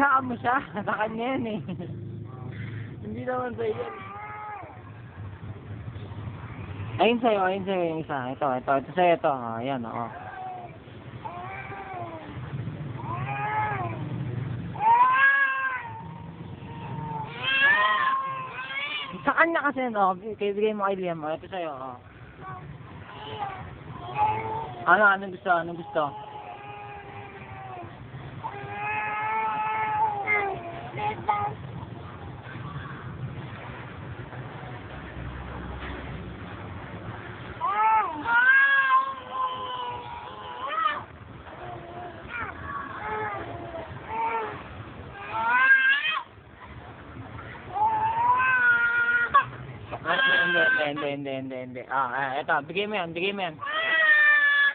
Hayaan mo siya. Sa kanya yan eh. Hindi naman sa'yo yan. Ayun sa'yo yung isa. Ito sa'yo ito. Ayan, oo. Sa kanya kasi, no? Bigay mo kay Liam. Ito sa'yo, oo. Anong gusto? Hindi. Ito, bigay mo yan.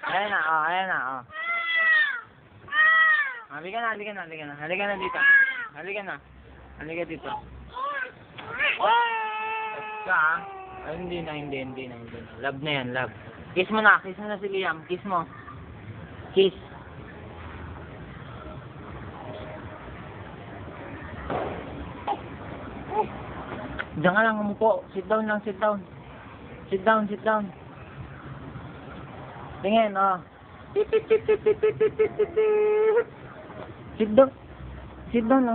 Ayan na. Halika na dito. Halika dito. Hindi na. Love na yan, love. Kiss mo na si Liam. Kiss mo. Kiss. Diyan ka lang umupo. Sit down. Tingin, oh. Sit down,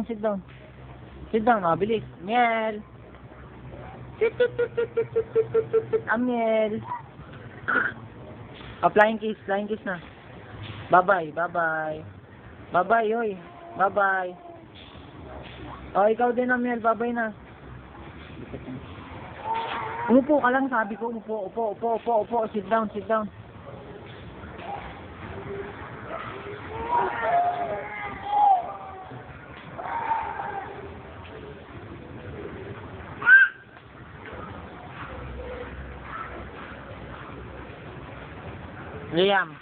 oh. Bilis. Miel. Miel. Flying kiss na. Bye-bye. Bye-bye, oy. Bye-bye. Oh, ikaw din, Miel. Bye-bye na. Umupo ka lang, sabi ko. Upo. Sit down. Liam.